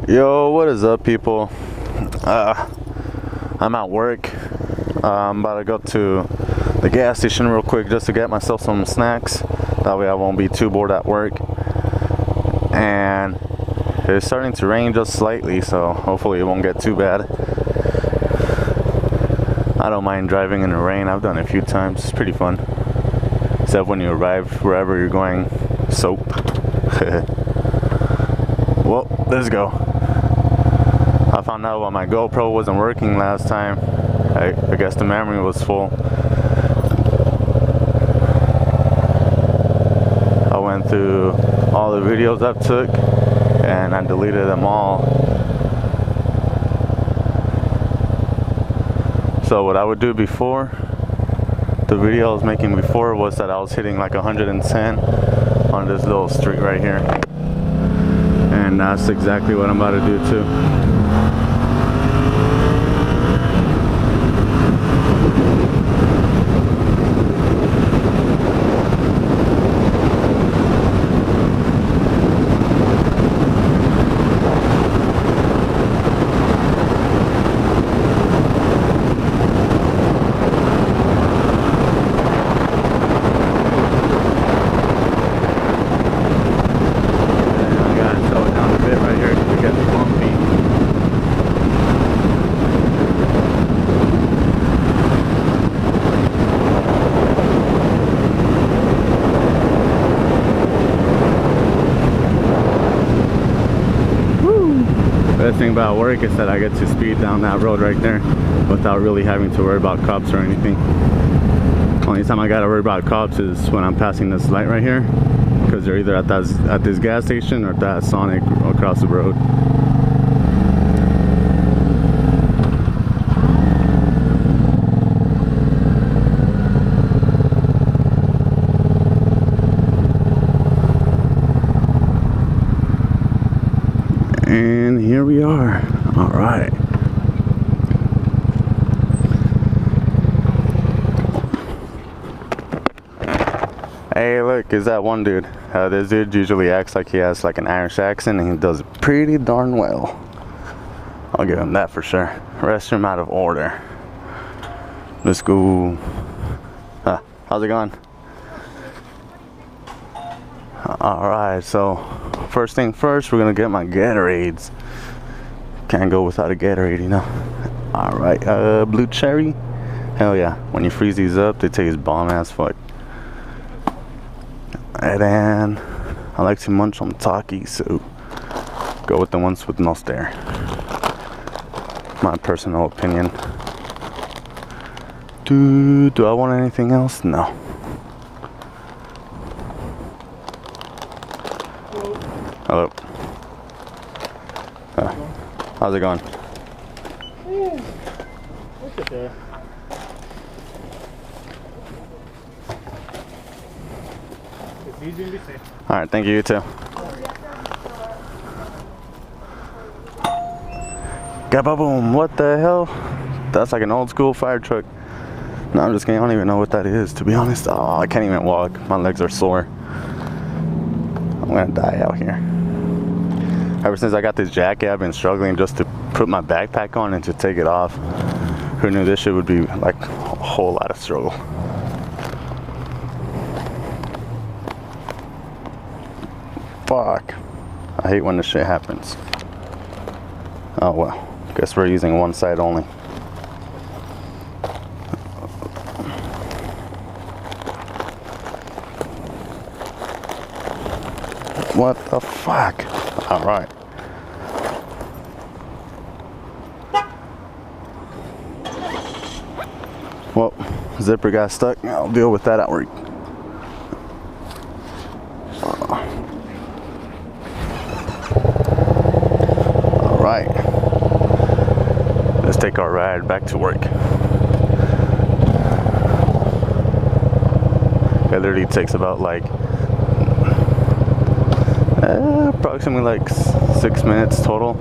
Yo, what is up, people? I'm at work. I'm about to go to the gas station real quick just to get myself some snacks. That way I won't be too bored at work. And it's starting to rain just slightly, so hopefully it won't get too bad. I don't mind driving in the rain. I've done it a few times. It's pretty fun. Except when you arrive wherever you're going, soap. Well, let's go. I found out why my GoPro wasn't working last time. I guess the memory was full. I went through all the videos I took and I deleted them all. So what I would do before, the video I was making before, was that I was hitting like 110 on this little street right here. And that's exactly what I'm about to do too. Best thing about work is that I get to speed down that road right there without really having to worry about cops or anything. Only time I gotta worry about cops is when I'm passing this light right here, because they're either at this gas station or at that Sonic across the road. And here we are. All right. Hey, look, is that one dude? This dude usually acts like he has like an Irish accent, and he does it pretty darn well. I'll give him that for sure. Restroom out of order. Let's go. How's it going? All right, so first thing first, we're gonna get my Gatorades. Can't go without a Gatorade, you know. All right, blue cherry. Hell yeah! When you freeze these up, they taste bomb as fuck. And then I like to munch on Takis, so go with the ones with no stare. My personal opinion. Do I want anything else? No. Hello. How's it going? Yeah. Look at that. It's easy and be safe. Alright, thank you, you too. Gababoom, what the hell? That's like an old school fire truck. No, I'm just kidding, I don't even know what that is, to be honest. Oh, I can't even walk. My legs are sore. I'm gonna die out here. Ever since I got this jacket, I've been struggling just to put my backpack on and to take it off. Who knew this shit would be like a whole lot of struggle. Fuck. I hate when this shit happens. Oh well. Guess we're using one side only. What the fuck? Alright. Well, zipper got stuck. I'll deal with that at work. Alright. Let's take our ride back to work. It literally takes about like approximately like 6 minutes total.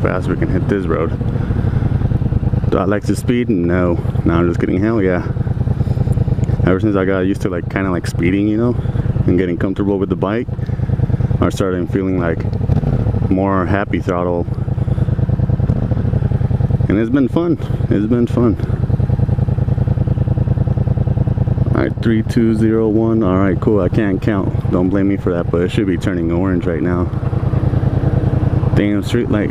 fast we can hit this road. Do I like to speed? No. No, I'm just kidding. Hell yeah. Ever since I got used to like kind of like speeding, you know, and getting comfortable with the bike, I started feeling like more happy throttle. And it's been fun. It's been fun. Alright, 3201. Alright, cool. I can't count. Don't blame me for that, but it should be turning orange right now. Damn, street light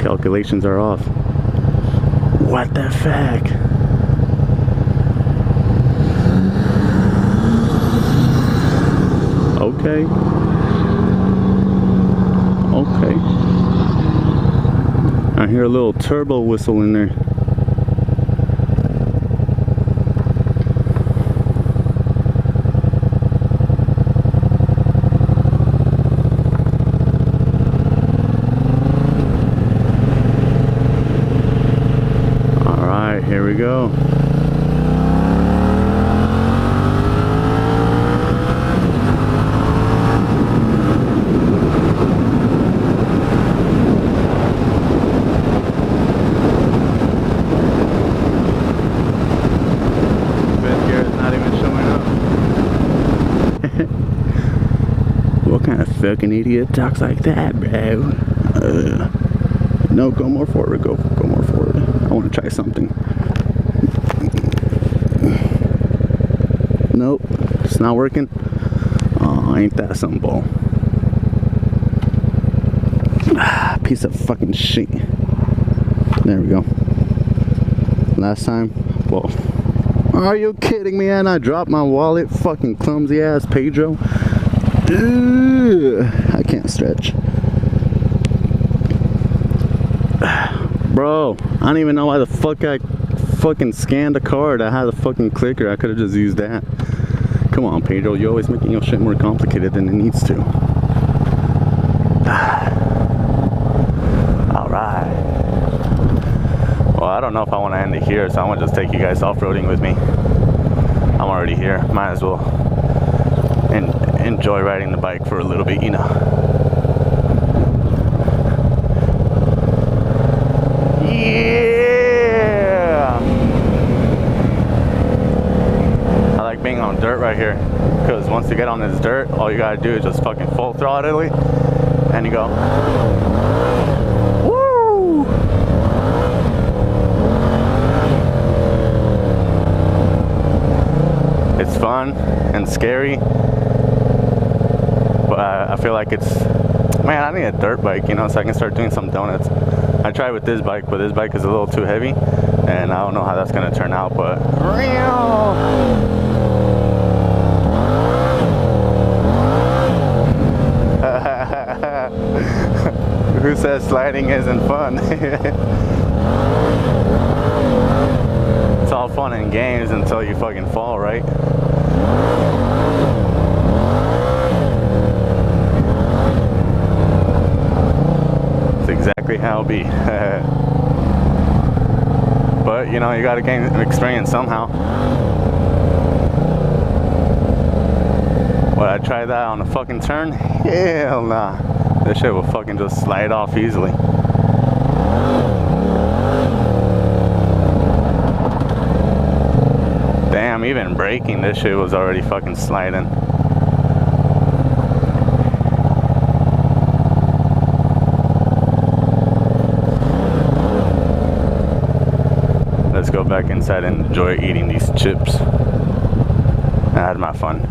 calculations are off. What the fuck? Okay. Okay. I hear a little turbo whistle in there. Alright, here we go. What kind of fucking idiot talks like that, bro? No, go more forward. Go more forward. I want to try something. Nope, it's not working. Oh, ain't that some bull? Piece of fucking shit. There we go. Last time, well, are you kidding me? And I dropped my wallet. Fucking clumsy ass Pedro. I can't stretch. Bro, I don't even know why the fuck I fucking scanned a card. I had a fucking clicker. I could have just used that. Come on, Pedro. You're always making your shit more complicated than it needs to. Alright. Well, I don't know if I want to end it here, so I'm going to just take you guys off-roading with me. I'm already here. Might as well enjoy riding the bike for a little bit, you know. Yeah! I like being on dirt right here, because once you get on this dirt, all you gotta do is just fucking full throttle it, and you go. Woo! It's fun and scary. I feel like it's, man, I need a dirt bike, you know, so I can start doing some donuts. I tried with this bike, but this bike is a little too heavy, and I don't know how that's gonna turn out, but who says sliding isn't fun? It's all fun and games until you fucking fall, right? Exactly how it'll be. But you know, you gotta gain experience somehow. Would I try that on a fucking turn? Hell nah. This shit will fucking just slide off easily. Damn, even braking, this shit was already fucking sliding. Let's go back inside and enjoy eating these chips. I had my fun.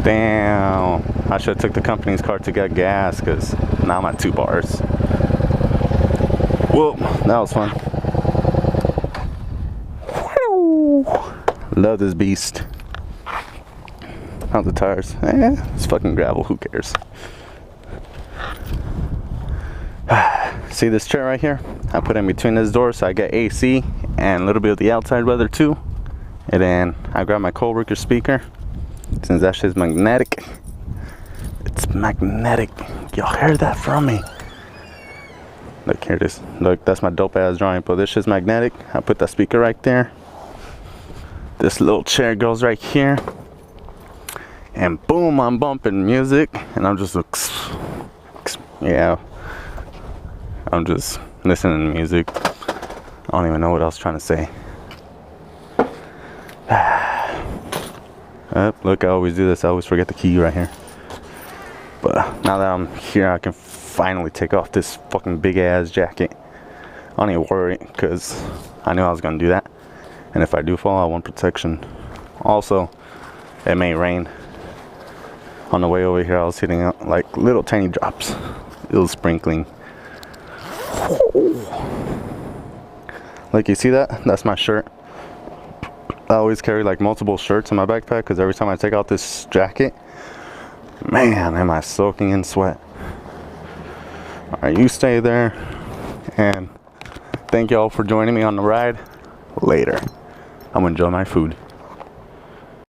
Damn, I should have took the company's car to get gas, because now I'm at 2 bars. Whoa, that was fun. Love this beast. How's the tires? It's fucking gravel, who cares? See this chair right here? I put in between this door so I get AC and a little bit of the outside weather too. And then I grab my coworker speaker, since that shit's magnetic. It's magnetic. Y'all heard that from me. Look, here it is. Look, that's my dope ass drawing, but this shit's magnetic. I put that speaker right there. This little chair goes right here. And boom, I'm bumping music. And I'm just, yeah. I'm just listening to music. I don't even know what I was trying to say. Look, I always do this. I always forget the key right here. But now that I'm here, I can finally take off this fucking big ass jacket. I don't even worry, because I knew I was gonna do that. And if I do fall, I want protection. Also, it may rain. On the way over here, I was hitting out like little tiny drops. It was sprinkling. Like, you see that? That's my shirt. I always carry like multiple shirts in my backpack because every time I take out this jacket, man, am I soaking in sweat. Alright, you stay there, and thank y'all for joining me on the ride. Later. I'm gonna enjoy my food.